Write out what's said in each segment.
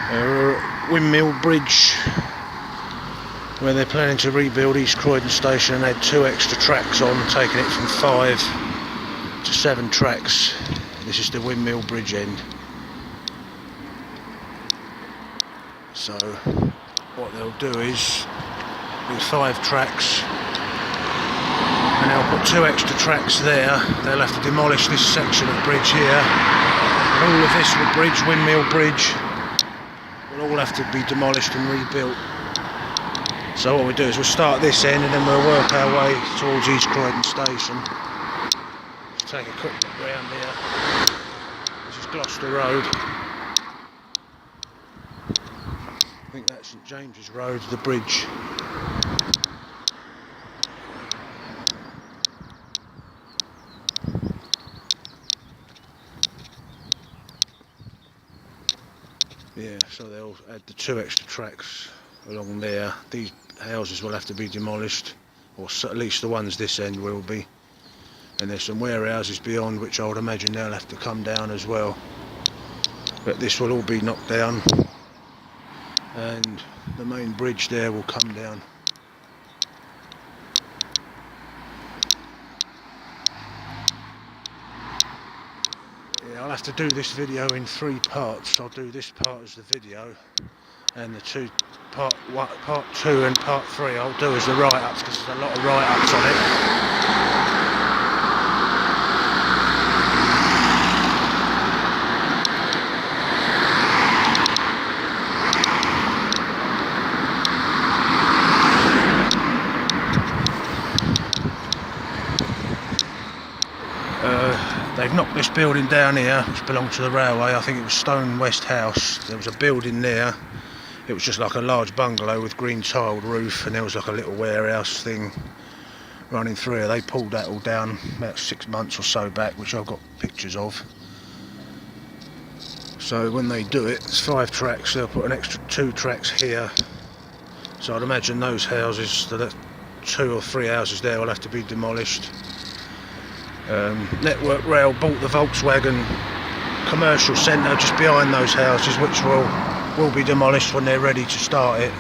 Windmill Bridge, where they're planning to rebuild East Croydon Station and add 2 extra tracks on, taking it from 5 to 7 tracks. This is the Windmill Bridge end. So what they'll do is do 5 tracks, and they'll put 2 extra tracks there. They'll have to demolish this section of bridge here, and all of this bridge, Windmill Bridge, will all have to be demolished and rebuilt. So what we do is we'll start this end and then we'll work our way towards East Croydon Station. Let's take a quick look round here. This is Gloucester Road. I think that's St James's Road, the bridge. Yeah, so they'll add the 2 extra tracks along there. These houses will have to be demolished, or at least the ones this end will be. And there's some warehouses beyond which I would imagine they'll have to come down as well. But this will all be knocked down, and the main bridge there will come down. Yeah, I'll have to do this video in 3 parts. I'll do this part as the video, and the part 2 and part 3 I'll do as the write-ups, because there's a lot of write-ups on it. They've knocked this building down here, which belonged to the railway. I think it was Stone West House. There was a building there. It was just like a large bungalow with green tiled roof, and there was like a little warehouse thing running through here. They pulled that all down about 6 months or so back, which I've got pictures of. So when they do it, it's 5 tracks. They'll put an extra 2 tracks here. So I'd imagine those houses, that 2 or 3 houses there, will have to be demolished. Network Rail bought the Volkswagen commercial centre just behind those houses, which will be demolished when they're ready to start it.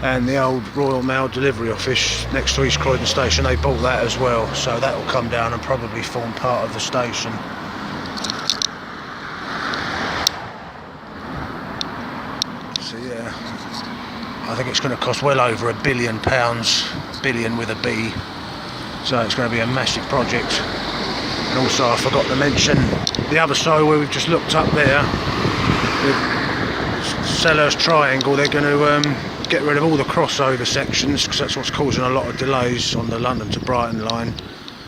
And the old Royal Mail delivery office next to East Croydon Station, they bought that as well, so that will come down and probably form part of the station. So yeah, I think it's going to cost well over £1 billion, billion with a B. So it's going to be a massive project. And also I forgot to mention the other side where we've just looked up there, the Selhurst Triangle. They're going to get rid of all the crossover sections, because that's what's causing a lot of delays on the London to Brighton line.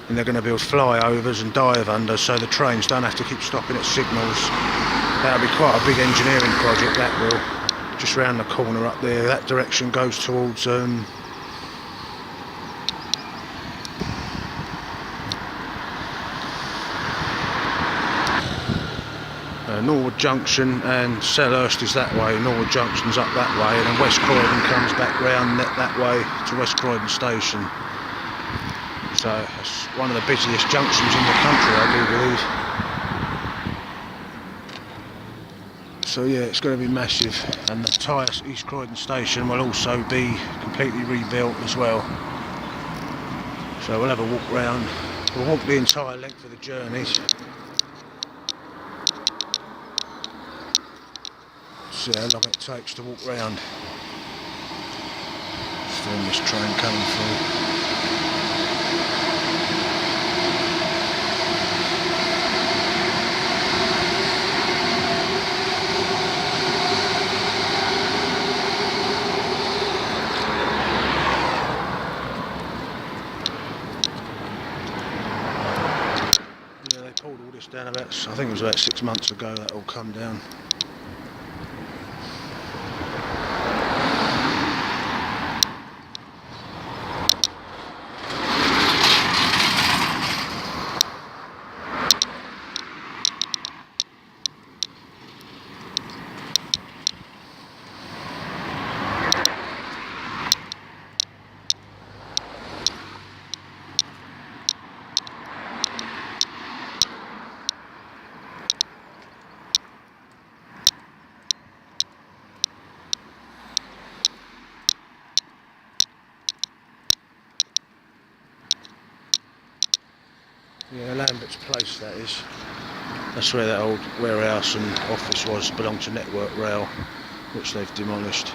And they're going to build flyovers and dive under, so the trains don't have to keep stopping at signals. That'll be quite a big engineering project, that will. Just round the corner up there, that direction goes towards Norwood Junction, and Selhurst is that way, Norwood Junction's up that way, and then West Croydon comes back round that way to West Croydon Station. So it's one of the busiest junctions in the country, I do believe. So yeah, it's going to be massive, and the entire East Croydon Station will also be completely rebuilt as well. So we'll have a walk round, we'll walk the entire length of the journey. See how long it takes to walk round. Film this train coming through. Yeah, they pulled all this down about, I think it was about 6 months ago that all come down. Yeah, Lambert's Place that is. That's where that old warehouse and office was, belonged to Network Rail, which they've demolished.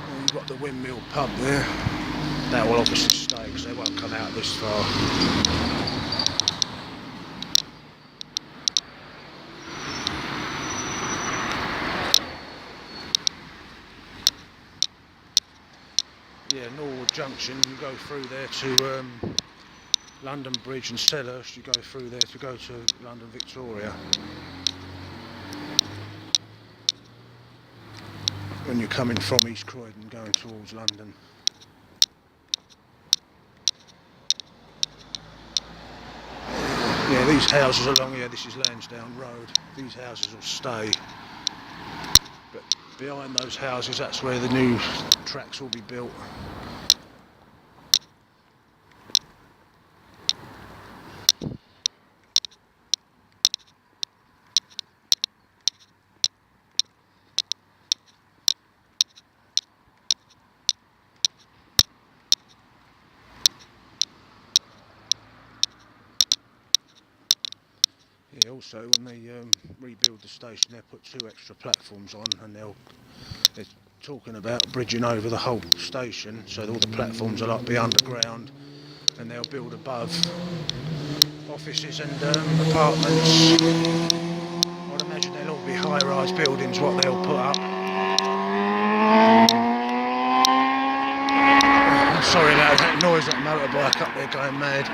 And you've got the Windmill pub there. That will obviously stay because they won't come out this far. Yeah, Norwood Junction, you go through there to London Bridge and Selhurst, you go through there to go to London Victoria. When you're coming from East Croydon going towards London. Yeah, these houses along here, this is Lansdowne Road, these houses will stay. But behind those houses, that's where the new tracks will be built. Yeah, also when they rebuild the station, they'll put 2 extra platforms on, and they're talking about bridging over the whole station, so that all the platforms will be underground, and they'll build above offices and apartments. I'd imagine they'll all be high-rise buildings, what they'll put up. I'm sorry about that noise, that motorbike up there going mad.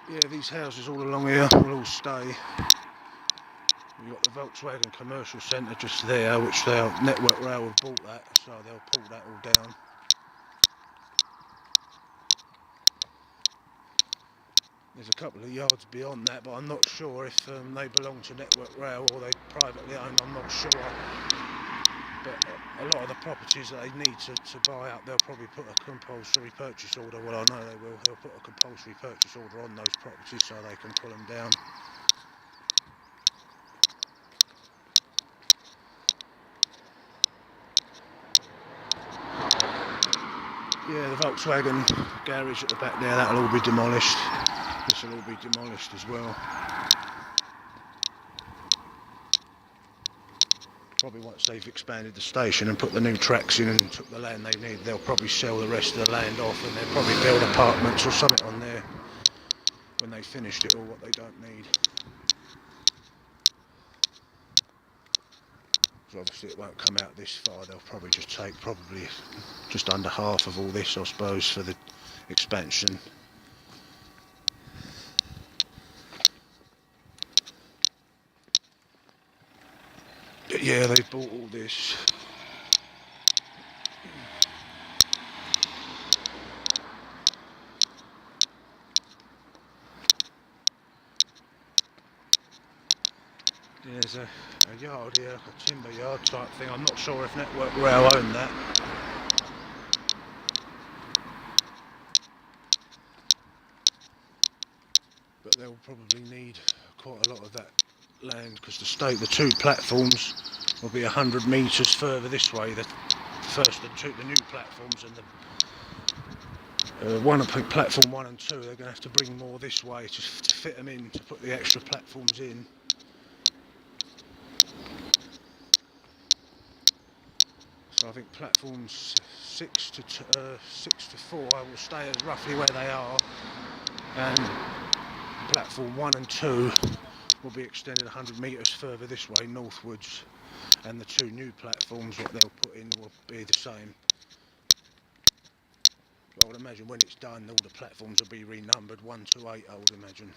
Yeah, these houses all along here will all stay. You've got the Volkswagen Commercial Centre just there, which Network Rail have bought that, so they'll pull that all down. There's a couple of yards beyond that, but I'm not sure if they belong to Network Rail or they privately owned, I'm not sure. But a lot of the properties that they need to buy up, they'll probably put a compulsory purchase order. Well, I know they will. They'll put a compulsory purchase order on those properties so they can pull them down. Yeah, the Volkswagen garage at the back there, that'll all be demolished. This will all be demolished as well. Probably once they've expanded the station and put the new tracks in and took the land they need, they'll probably sell the rest of the land off, and they'll probably build apartments or something on there when they finished it all, what they don't need. So obviously it won't come out this far, they'll probably just take just under half of all this, I suppose, for the expansion. But yeah, they bought all this. There's a yard here, like a timber yard type thing. I'm not sure if Network Rail own that. But they'll probably need quite a lot of that land because the 2 platforms will be 100 metres further this way. The new platforms, and the platform 1 and 2, they're going to have to bring more this way to fit them in, to put the extra platforms in. So I think platforms 6 to 4 will stay roughly where they are, and platform 1 and 2 will be extended 100 metres further this way northwards, and the 2 new platforms what they'll put in will be the same. But I would imagine when it's done all the platforms will be renumbered 1 to 8, I would imagine.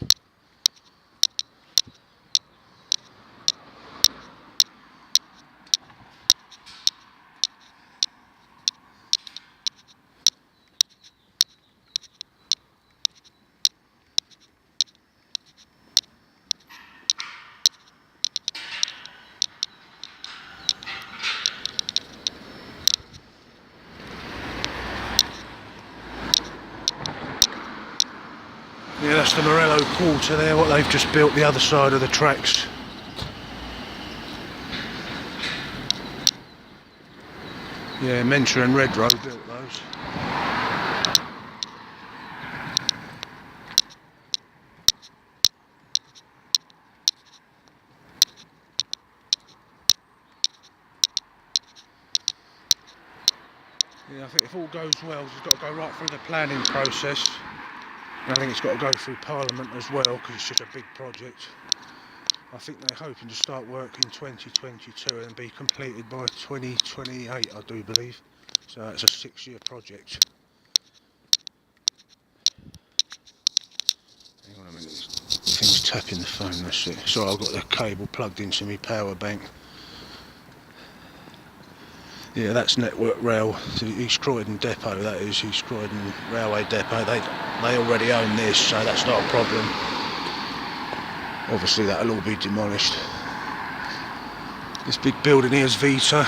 Yeah, that's the Morello Quarter there, what they've just built the other side of the tracks. Yeah, Mentor and Redrow built those. Yeah, I think if all goes well, it's got to go right through the planning process. And I think it's got to go through Parliament as well, because it's such a big project. I think they're hoping to start work in 2022 and be completed by 2028, I do believe. So it's a 6-year project. Hang on a minute, this thing's tapping the phone, that's it. Sorry, I've got the cable plugged into my power bank. Yeah, that's Network Rail, to East Croydon Depot, that is, East Croydon Railway Depot. They already own this, so that's not a problem. Obviously that'll all be demolished. This big building here is Vita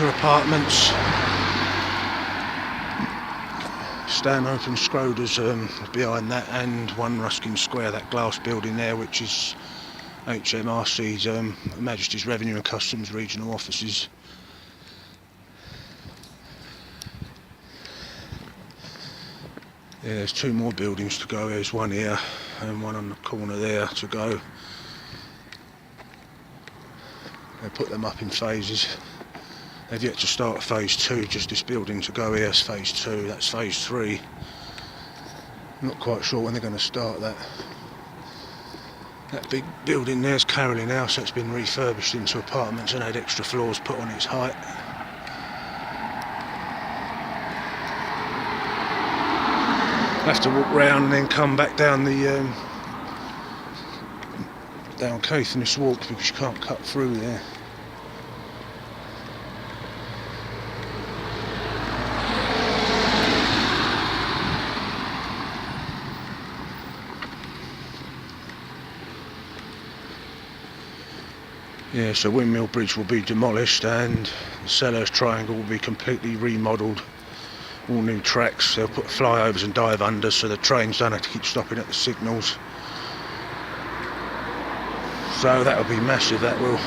Apartments. Stanhope and Schroeder's behind that, and 1 Ruskin Square, that glass building there, which is HMRC's Majesty's Revenue and Customs regional offices. Yeah, there's 2 more buildings to go. There's 1 here and 1 on the corner there to go. They put them up in phases. They've yet to start phase 2, just this building to go here is phase 2, that's phase 3. Not quite sure when they're going to start that. That big building there's Carolyn House, that's been refurbished into apartments and had extra floors put on its height. Have to walk round and then come back down the down Caithness Walk because you can't cut through there. Yeah, so Windmill Bridge will be demolished and the Sellers Triangle will be completely remodelled. All new tracks, they'll put flyovers and dive unders so the trains don't have to keep stopping at the signals. So that'll be massive, that will.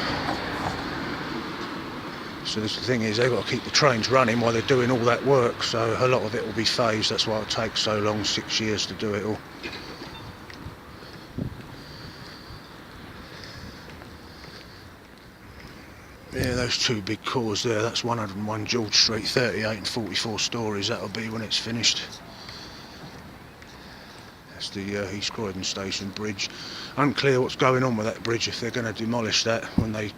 So the thing is, they've got to keep the trains running while they're doing all that work, so a lot of it will be phased, that's why it'll take so long, 6 years to do it all. Yeah, those 2 big cores there, that's 101 George Street, 38 and 44 stories, that'll be when it's finished. That's the East Croydon Station Bridge. Unclear what's going on with that bridge, if they're going to demolish that when they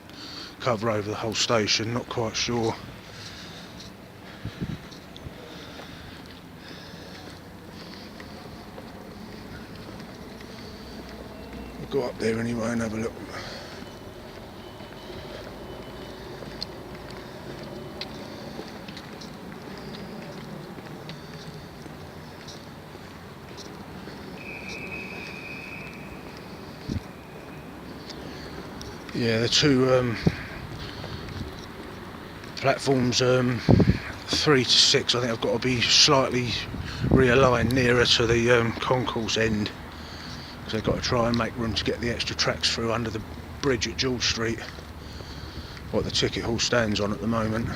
cover over the whole station, not quite sure. We'll go up there anyway and have a look. Yeah, the 2 platforms 3 to 6, I think have got to be slightly realigned nearer to the concourse end, because they've got to try and make room to get the extra tracks through under the bridge at George Street, what the ticket hall stands on at the moment.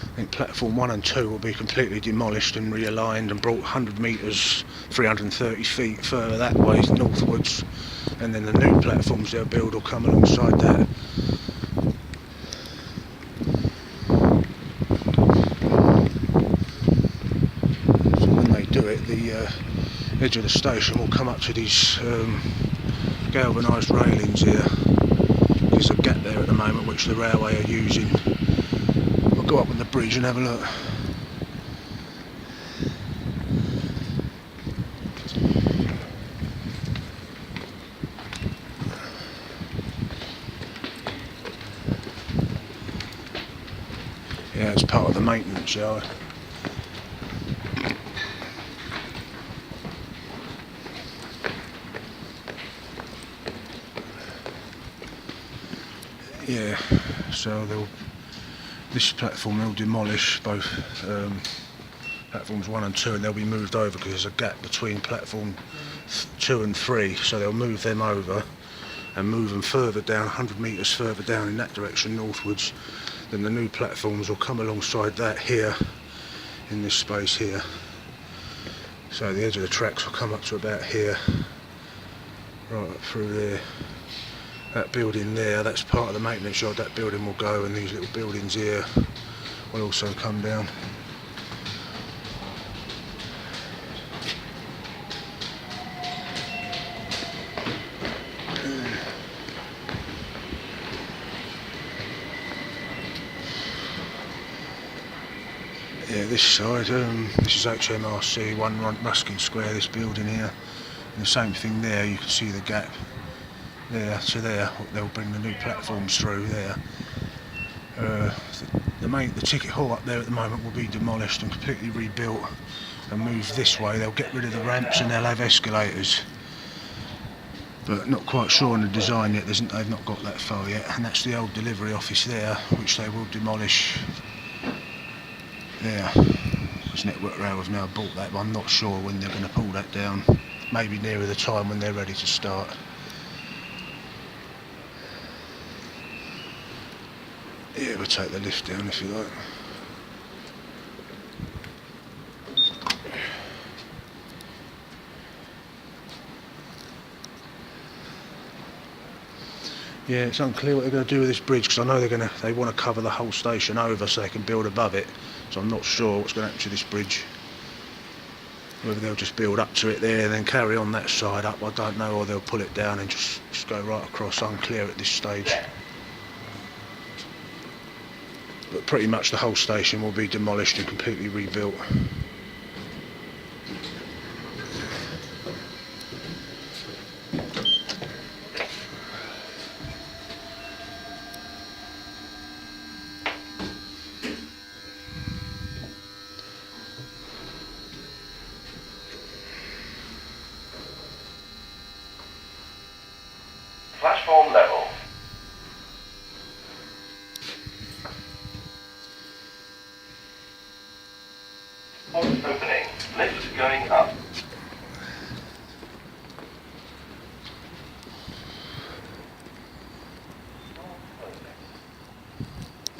I think platform 1 and 2 will be completely demolished and realigned and brought 100 metres, 330 feet further that way northwards, and then the new platforms they'll build will come alongside that. So when they do it, the edge of the station will come up to these galvanised railings here. There's a gap there at the moment which the railway are using. We'll go up on the bridge and have a look. Yeah, it's part of the maintenance yard. Yeah, so this platform they'll demolish both platforms 1 and 2, and they'll be moved over because there's a gap between platform 2 and 3, so they'll move them over and move them further down, 100 metres further down in that direction northwards. Then the new platforms will come alongside that here, in this space here. So the edge of the tracks will come up to about here, right up through there. That building there, that's part of the maintenance yard, that building will go, and these little buildings here will also come down. Yeah, this side, this is HMRC, 1 Ruskin Square, this building here. And the same thing there, you can see the gap there to there. They'll bring the new platforms through there. The ticket hall up there at the moment will be demolished and completely rebuilt and moved this way. They'll get rid of the ramps and they'll have escalators. But not quite sure on the design yet, they've not got that far yet. And that's the old delivery office there, which they will demolish there. Because Network Rail have now bought that, but I'm not sure when they're going to pull that down. Maybe nearer the time when they're ready to start. Yeah, we'll take the lift down if you like. Yeah, it's unclear what they're going to do with this bridge, because I know they want to cover the whole station over so they can build above it. So I'm not sure what's going to happen to this bridge. Whether they'll just build up to it there and then carry on that side up, I don't know, or they'll pull it down and just go right across. Unclear at this stage. But pretty much the whole station will be demolished and completely rebuilt. Platform level. Opening. Lift going up.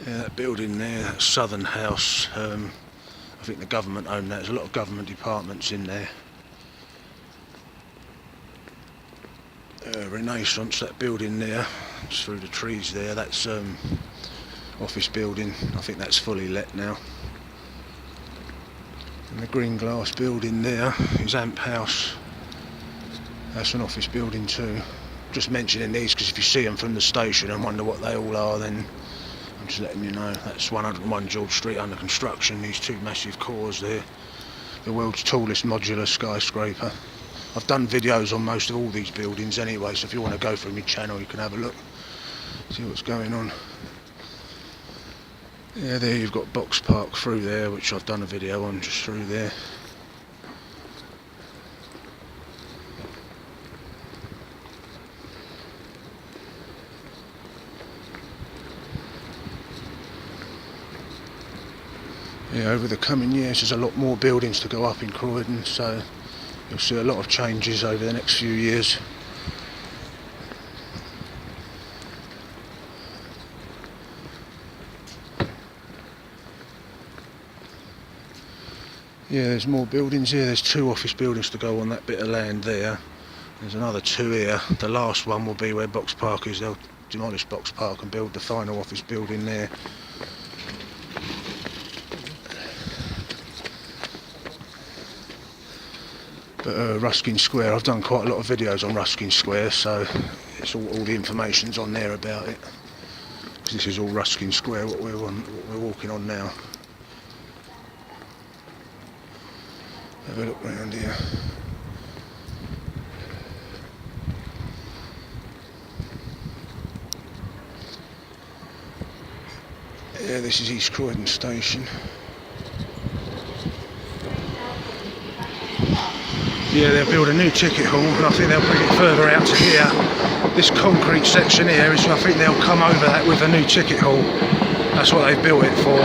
Yeah, that building there, that Southern House, I think the government own that. There's a lot of government departments in there. Renaissance, that building there, it's through the trees there, that's office building. I think that's fully let now. And the green glass building there is Amp House. That's an office building too. Just mentioning these because if you see them from the station and wonder what they all are, then I'm just letting you know. That's 101 George Street under construction. These two massive cores there. The world's tallest modular skyscraper. I've done videos on most of all these buildings anyway, so if you want to go through my channel you can have a look, see what's going on. Yeah, there you've got Box Park through there, which I've done a video on just through there. Yeah, over the coming years there's a lot more buildings to go up in Croydon, so you'll see a lot of changes over the next few years. Yeah, there's more buildings here. There's 2 office buildings to go on that bit of land there. There's another 2 here. The last one will be where Box Park is. They'll demolish Box Park and build the final office building there. But Ruskin Square, I've done quite a lot of videos on Ruskin Square, so it's all the information's on there about it. This is all Ruskin Square, what we're walking on now. Have a look round here. Yeah, this is East Croydon Station. Yeah, they'll build a new ticket hall, and I think they'll bring it further out to here. This concrete section here is, I think they'll come over that with a new ticket hall. That's what they've built it for.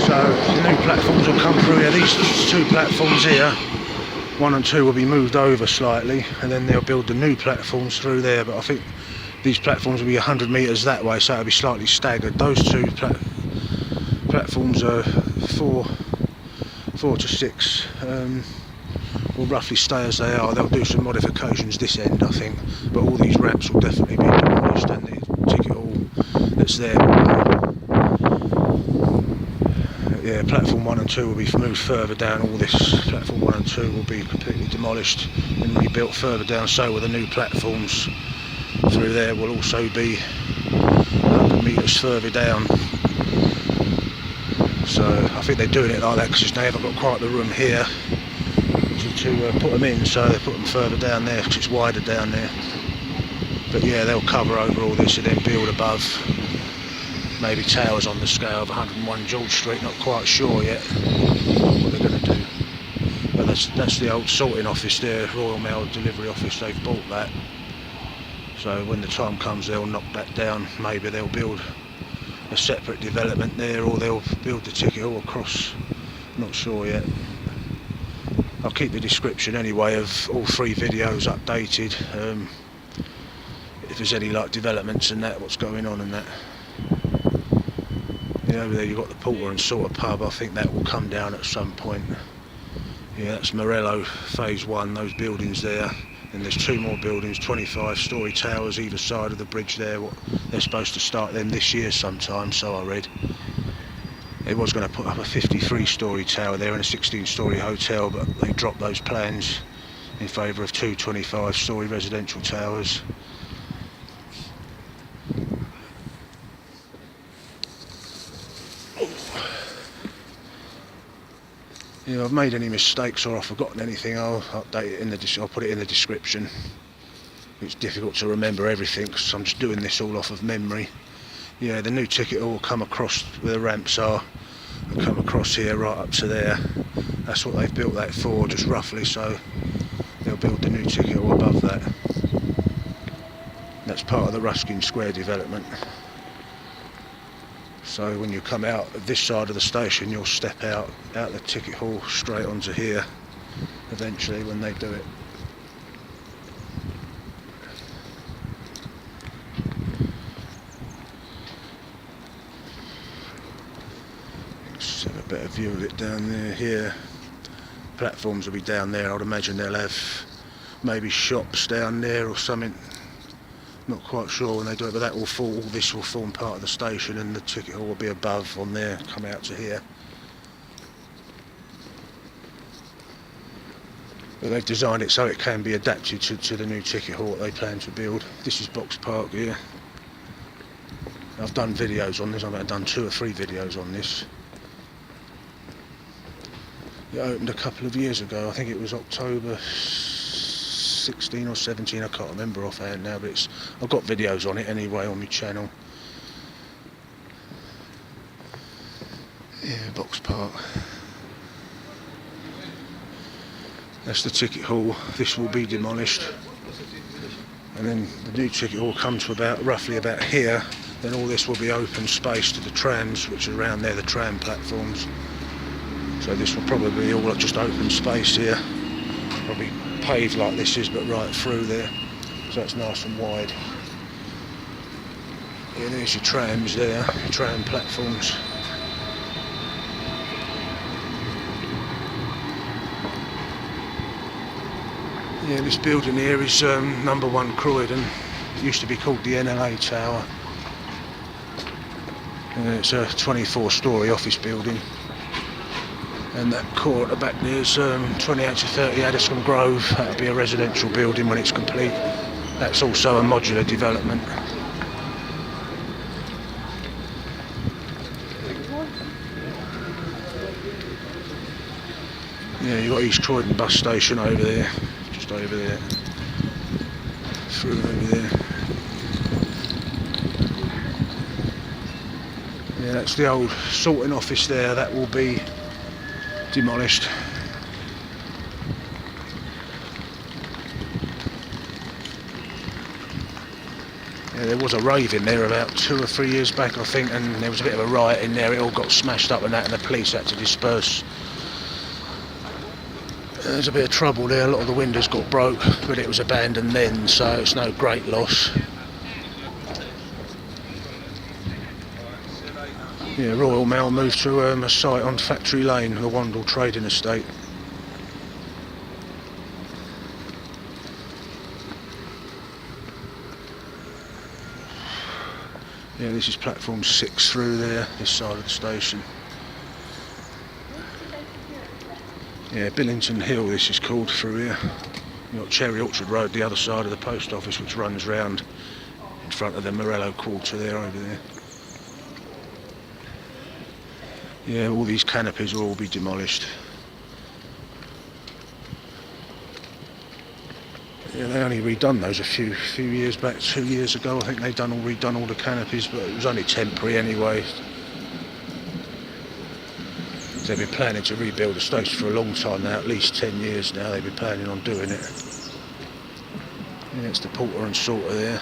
So the new platforms will come through here. These two platforms here, 1 and 2, will be moved over slightly, and then they'll build the new platforms through there. But I think these platforms will be 100 metres that way, so it'll be slightly staggered. Those two platforms are 4 to 6. Will roughly stay as they are. They'll do some modifications this end, I think, but all these ramps will definitely be demolished, and the ticket hall that's there yeah, platform 1 and 2 will be moved further down. All this platform 1 and 2 will be completely demolished and rebuilt further down, so will the new platforms through there will also be 100 metres further down. So I think they're doing it like that because they haven't got quite the room here to put them in, so they put them further down there because it's wider down there. But yeah, they'll cover over all this and then build above, maybe towers on the scale of 101 George Street. Not quite sure yet what they're going to do. But that's the old sorting office there, Royal Mail delivery office. They've bought that, so when the time comes they'll knock that down. Maybe they'll build a separate development there, or they'll build the ticket hall across. Not sure yet. I'll keep the description anyway of all 3 videos updated, if there's any like developments and that, what's going on and that. Yeah, over there you've got the Porter and Salter pub. I think that will come down at some point. Yeah, that's Morello phase 1, those buildings there. And there's 2 more buildings, 25-storey towers either side of the bridge there. They're supposed to start them this year sometime, so I read. They was going to put up a 53-storey tower there and a 16-storey hotel, but they dropped those plans in favour of 2 25-storey residential towers. Yeah, I've made any mistakes or I've forgotten anything, I'll update it in I'll put it in the description. It's difficult to remember everything because I'm just doing this all off of memory. Yeah, the new ticket hall will come across where the ramps are. They'll come across here right up to there. That's what they've built that for, just roughly, so they'll build the new ticket hall above that. That's part of the Ruskin Square development. So when you come out of this side of the station, you'll step out the ticket hall straight onto here eventually when they do it. Let's have a better view of it down there. Here, platforms will be down there. I'd imagine they'll have maybe shops down there or something. Not quite sure when they do it, but that will fall. All this will form part of the station, and the ticket hall will be above on there, come out to here. But they've designed it so it can be adapted to the new ticket hall that they plan to build. This is Box Park here. I've done videos on this. I've done 2 or 3 videos on this. It opened a couple of years ago. I think it was October 16 or 17, I can't remember offhand now, but I've got videos on it anyway on my channel. Yeah, Box Park. That's the ticket hall. This will be demolished, and then the new ticket hall comes to roughly about here. Then all this will be open space to the trams, which are around there, the tram platforms. So this will probably be all just open space here. Probably paved like this is, but right through there, so it's nice and wide. Yeah, there's your trams there, tram platforms. Yeah, this building here is number 1 Croydon. It used to be called the NLA Tower. It's a 24-storey office building. And that core at the back there is 28 to 30 Addiscombe Grove. That'll be a residential building when it's complete. That's also a modular development. Yeah, you've got East Croydon bus station over there, just over there, through over there. Yeah, that's the old sorting office there. That will be demolished. Yeah, there was a rave in there about 2 or 3 years back, I think, and there was a bit of a riot in there. It all got smashed up and that, and the police had to disperse. There's a bit of trouble there. A lot of the windows got broke, but it was abandoned then, so it's no great loss. Yeah, Royal Mail moved to a site on Factory Lane, the Wandle Trading Estate. Yeah, this is platform 6 through there, this side of the station. Yeah, Billington Hill this is called through here. You've got Cherry Orchard Road, the other side of the post office, which runs round in front of the Morello Quarter there, over there. Yeah, all these canopies will all be demolished. Yeah, they only redone those a few years back, 2 years ago. I think they've redone all the canopies, but it was only temporary anyway. They've been planning to rebuild the station for a long time now, at least 10 years now. They've been planning on doing it. Yeah, it's the Porter and Salter there.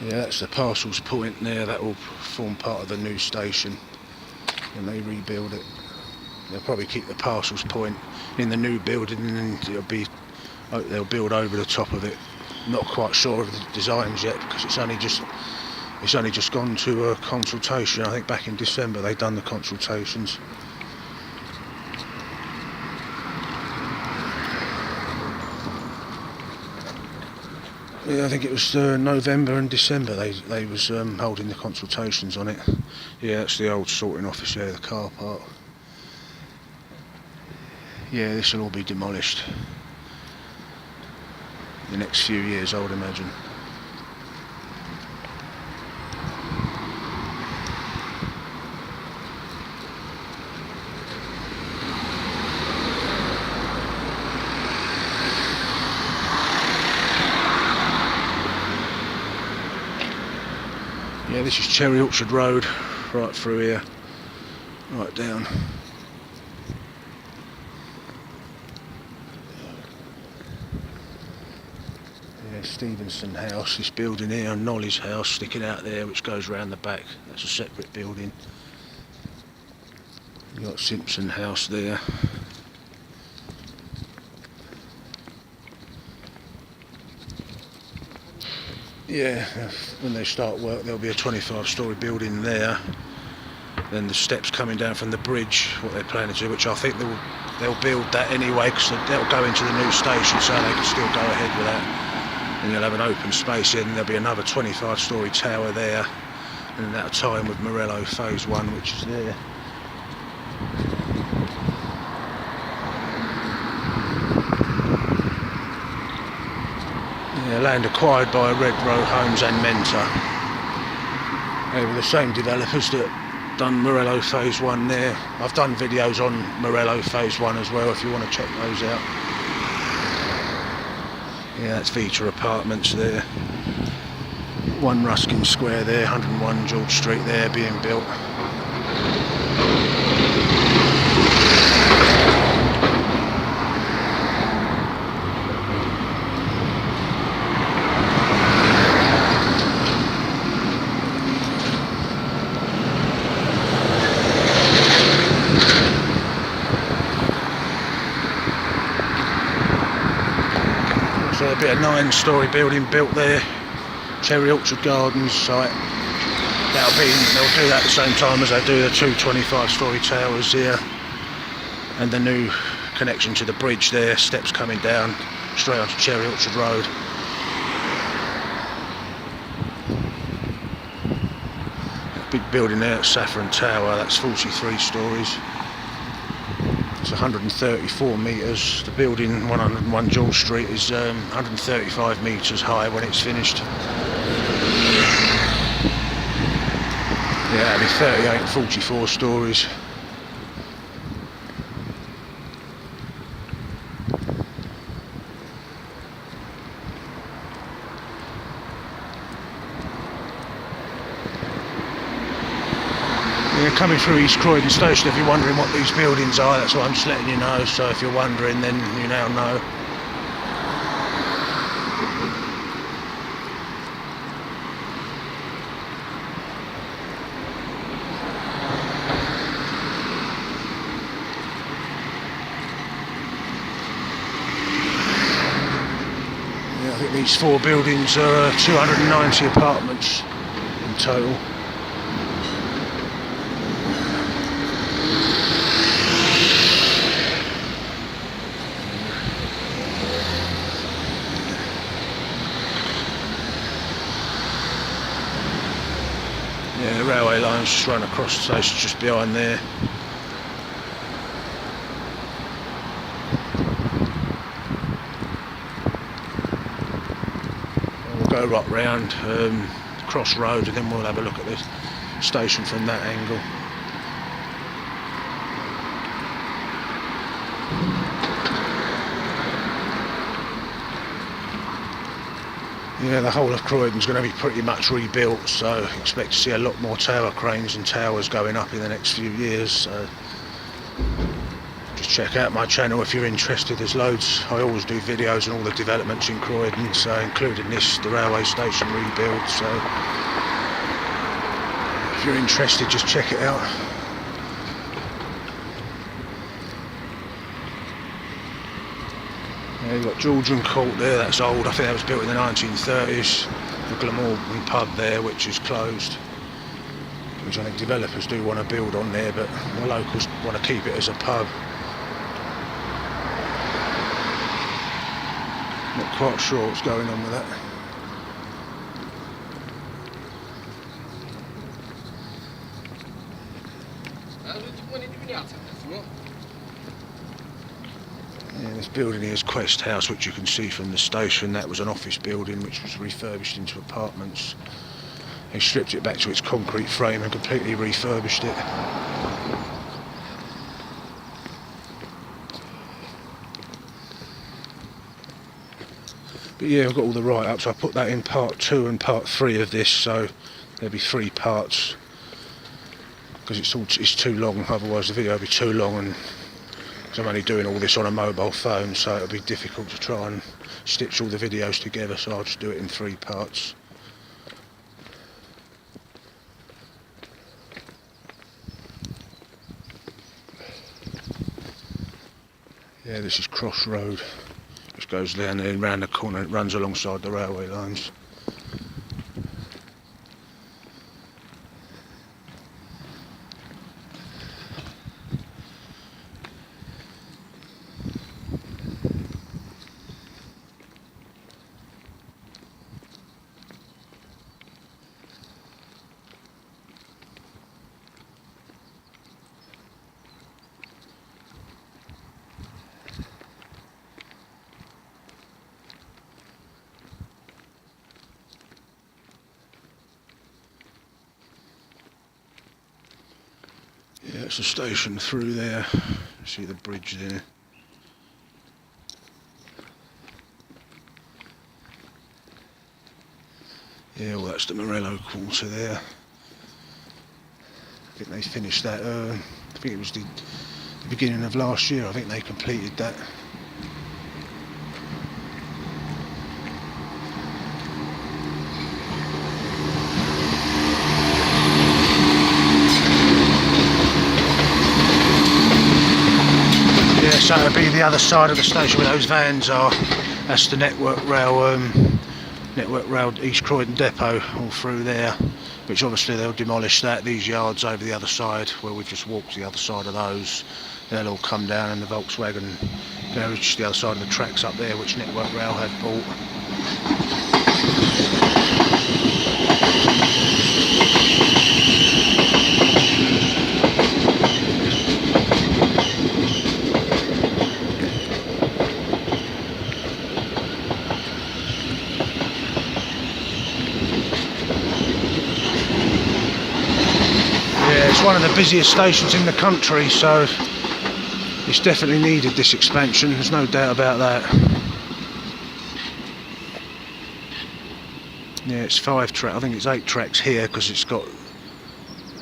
Yeah, that's the Parcels Point there. That will form part of the new station when they rebuild it. They'll probably keep the Parcels Point in the new building, and they'll build over the top of it. Not quite sure of the designs yet, because it's only just gone to a consultation. I think back in December they've done the consultations. Yeah, I think it was November and December they was holding the consultations on it. Yeah, that's the old sorting office there, the car park. Yeah, this will all be demolished in the next few years, I would imagine. Yeah, this is Cherry Orchard Road, right through here, right down. Yeah, Stevenson House, this building here, and Nolly's house sticking out there, which goes round the back. That's a separate building. You've got Simpson House there. Yeah, when they start work there'll be a 25-storey building there. Then the steps coming down from the bridge, what they're planning to do, which I think they'll build that anyway, because they'll go into the new station, so they can still go ahead with that. And you'll have an open space in. There'll be another 25-storey tower there, and that'll tie in with Morello Phase 1, which is there. Yeah, land acquired by Redrow Homes and Mentor. They were the same developers that done Morello Phase 1 there. I've done videos on Morello Phase 1 as well, if you want to check those out. Yeah, that's Vita Apartments there. 1 Ruskin Square there, 101 George Street there being built. So there'll be a 9-storey building built there, Cherry Orchard Gardens site. They'll do that at the same time as they do the 2 25-storey towers here, and the new connection to the bridge there, steps coming down straight onto Cherry Orchard Road. Big building there at Saffron Tower, that's 43 stories. It's 134 metres. The building 101 George Street is 135 metres high when it's finished. Yeah, it'll be 38, 44 stories. we're coming through East Croydon Station. If you're wondering what these buildings are, that's what I'm just letting you know. So if you're wondering, then you now know. Yeah, I think these 4 buildings are 290 apartments in total. Yeah, the railway lines just run across the station just behind there. We'll go right round Cross Road and then we'll have a look at the station from that angle. Yeah, the whole of Croydon's going to be pretty much rebuilt, so expect to see a lot more tower cranes and towers going up in the next few years. So just check out my channel if you're interested. There's loads. I always do videos on all the developments in Croydon, so including this, the railway station rebuild. So if you're interested, just check it out. Yeah, you've got Georgian Court there, that's old. I think that was built in the 1930s. The Glamorgan pub there, which is closed, which I think developers do want to build on there, but the locals want to keep it as a pub. Not quite sure what's going on with that. Yeah, this building here is Quest House, which you can see from the station. That was an office building which was refurbished into apartments. They stripped it back to its concrete frame and completely refurbished it. But yeah, I've got all the write-ups. I put that in part 2 and part 3 of this, so there'll be 3 parts because it's too long. Otherwise the video will be too long, and I'm only doing all this on a mobile phone, so it'll be difficult to try and stitch all the videos together, so I'll just do it in 3 parts. Yeah, this is Cross Road, which goes down there and round the corner. It runs alongside the railway lines. Yeah, it's a station through there. See the bridge there. Yeah, well, that's the Morello Quarter there. I think they finished that, I think it was the beginning of last year. I think they completed that. So it'll be the other side of the station where those vans are. That's the Network Rail East Croydon depot, all through there. Which obviously they'll demolish that. These yards over the other side, where we've just walked the other side of those, they'll all come down, and the Volkswagen garage, the other side of the tracks up there, which Network Rail have bought. It's one of the busiest stations in the country, so it's definitely needed, this expansion, there's no doubt about that. Yeah, it's 5 tracks, I think it's 8 tracks here, because it's got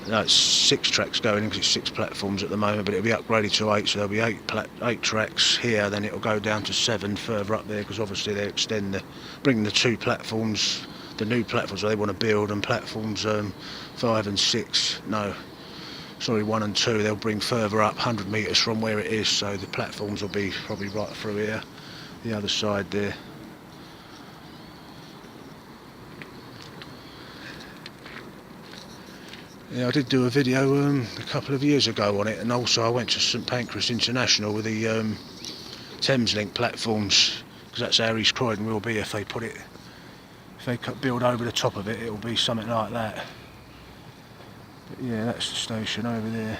No, it's 6 tracks going because it's 6 platforms at the moment, but it'll be upgraded to 8, so there'll be 8 tracks here, then it'll go down to 7 further up there, because obviously they bring the 2 platforms, the new platforms they want to build, and platforms 5 and 6, no, sorry, 1 and 2, they'll bring further up 100 metres from where it is, so the platforms will be probably right through here, the other side there. Yeah, I did do a video a couple of years ago on it, and also I went to St Pancras International with the Thameslink platforms, because that's how East Croydon will be if they build over the top of it. It'll be something like that. But yeah, that's the station over there.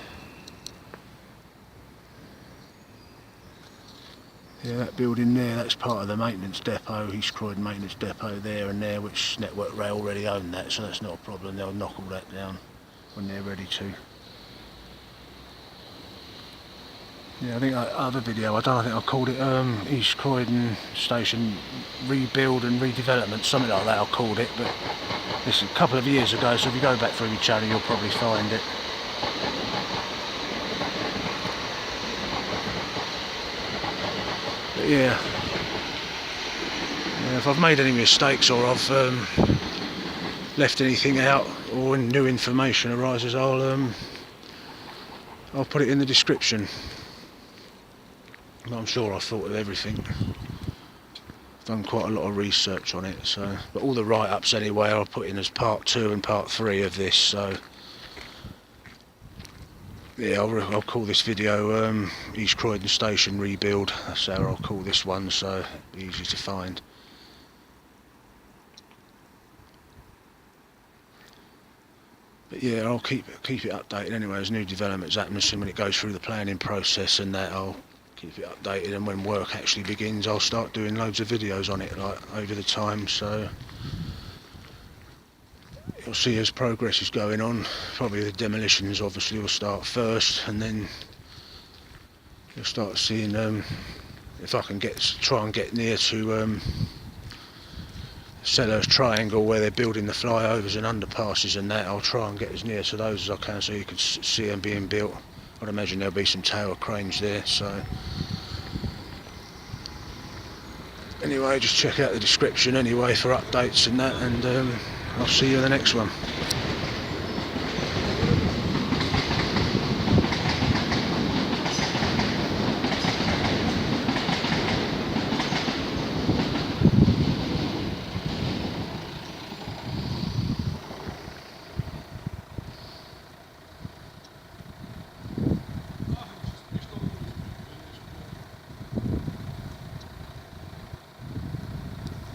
Yeah, that building there, that's part of the maintenance depot, East Croydon maintenance depot there and there, which Network Rail already own that, so that's not a problem. They'll knock all that down when they're ready to. Yeah, I think that other video, I think I called it East Croydon Station Rebuild and Redevelopment, something like that I called it, but this is a couple of years ago, so if you go back through your channel you'll probably find it. But yeah, if I've made any mistakes or I've left anything out or when new information arises, I'll put it in the description. But I'm sure I've thought of everything. I've done quite a lot of research on it, so. But all the write-ups anyway I'll put in as part 2 and part 3 of this, so. Yeah, I'll call this video East Croydon Station Rebuild. That's how I'll call this one, so easy to find. But yeah, I'll keep it updated anyway as new developments happen. As soon as it goes through the planning process and that, I'll keep it updated, and when work actually begins I'll start doing loads of videos on it like over the time, so you'll see as progress is going on. Probably the demolitions obviously will start first, and then you'll start seeing if I can try and get near to Sellers Triangle where they're building the flyovers and underpasses and that. I'll try and get as near to those as I can so you can see them being built. I'd imagine there'll be some tower cranes there, so anyway, just check out the description anyway for updates and that, and I'll see you in the next one.